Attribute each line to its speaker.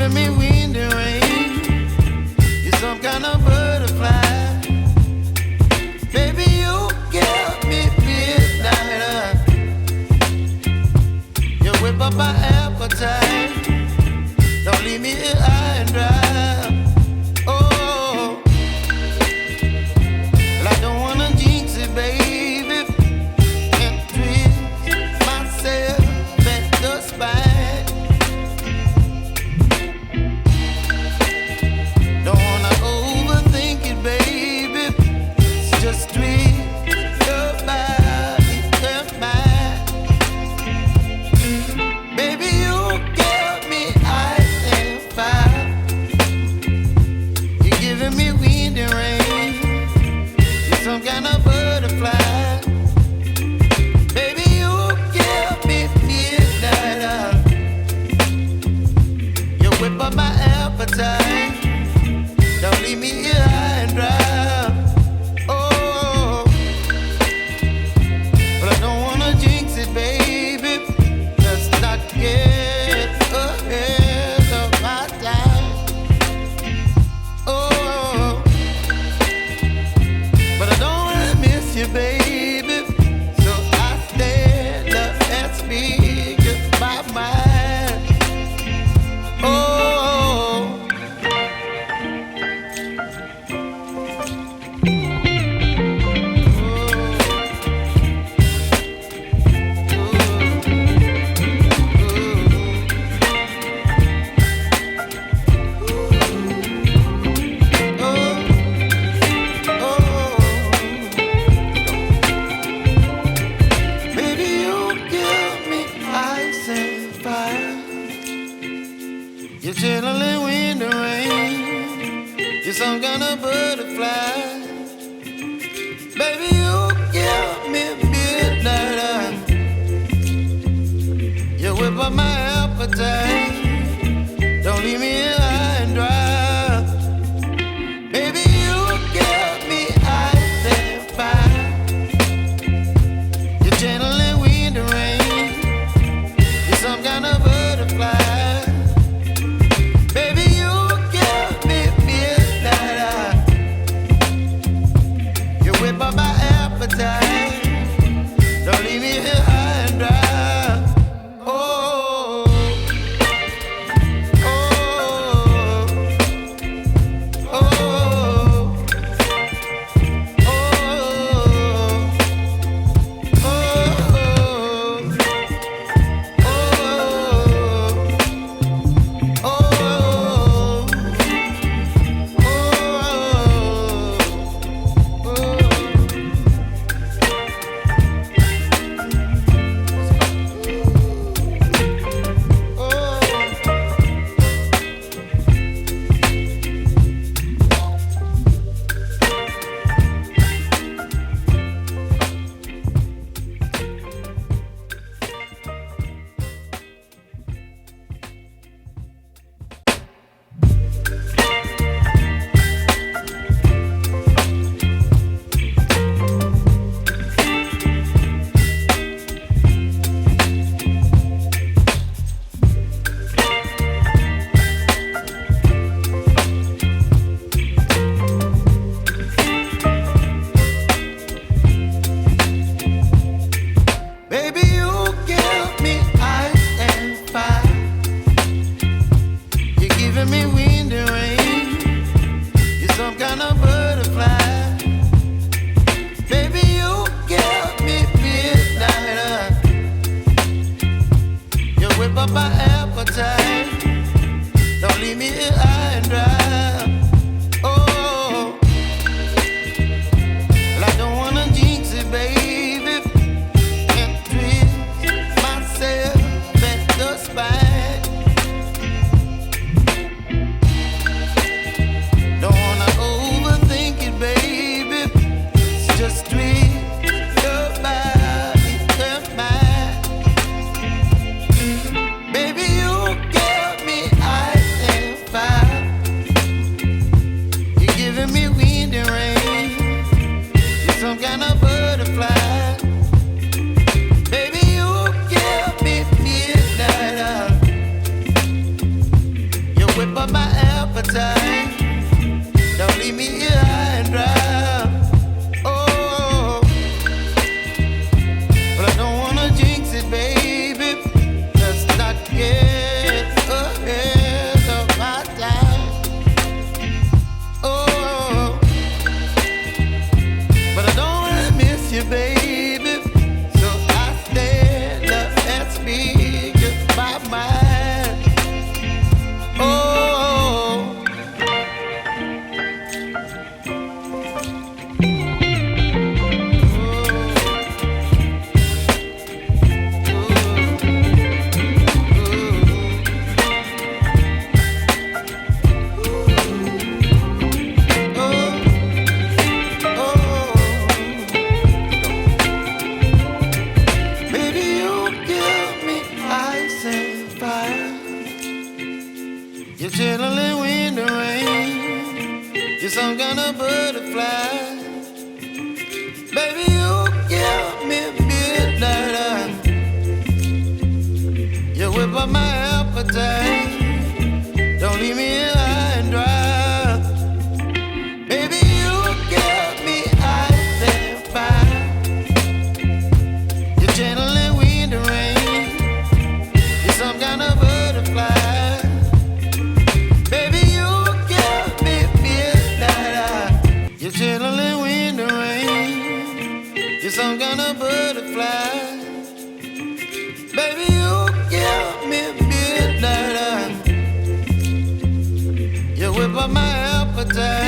Speaker 1: giving me wind and rain. You're some kind of butterfly. Baby, you give me midnight. You whip up my appetite. Don't leave me here high and dry. Oh, well, I don't wanna jinx it, baby. Can't twist myself at the spine. Don't wanna overthink it, baby. It's just twist your body and mine. Baby, you give me ice and fire. You're giving me wind and rain. You're some kind of butterfly. Baby, you give me midnight. You whip up my appetite. Don't leave me here high and dry. Oh, but I don't wanna jinx it, baby. Let's not get ahead of my time. Oh, but I don't wanna miss you, baby. So I stand up and speak my mind. Oh. Baby, you give me ice and fire. You're channeling wind and rain. You're some kind of butterfly. Baby, you give me midnight. You whip up my appetite. Don't leave me here high and dry. Baby, you give me ice and fire. You're channeling wind and rain. You're some kind of butterfly. Baby, you give me midnight. You whip up my appetite. Don't leave me here high and dry. Oh, oh, oh, baby, you give me ice and fire. You're giving me wind and rain. You're some kind of butterfly. Baby, you give me midnight. You whip up my appetite. Don't leave me here high and dry. Oh, well, I don't wanna jinx it, baby. Can't twist myself at the spine. up my appetite. Don't leave me here high and dry. Oh, but I don't wanna jinx it, baby. Let's not get ahead of my time. Oh, but I don't wanna miss you, baby. So I stand up and speak just my mind. Oh. You're chilling in the rain. You're some kind of butterfly. Baby, you give me midnight. You whip up my appetite. Don't leave me here high and dry. Baby, you give me ice and fire. You're channeling wind and rain. You're some kind of butterfly. You're chilling in the rain. You're some kind of butterfly. Baby, you give me midnight. You whip up my appetite.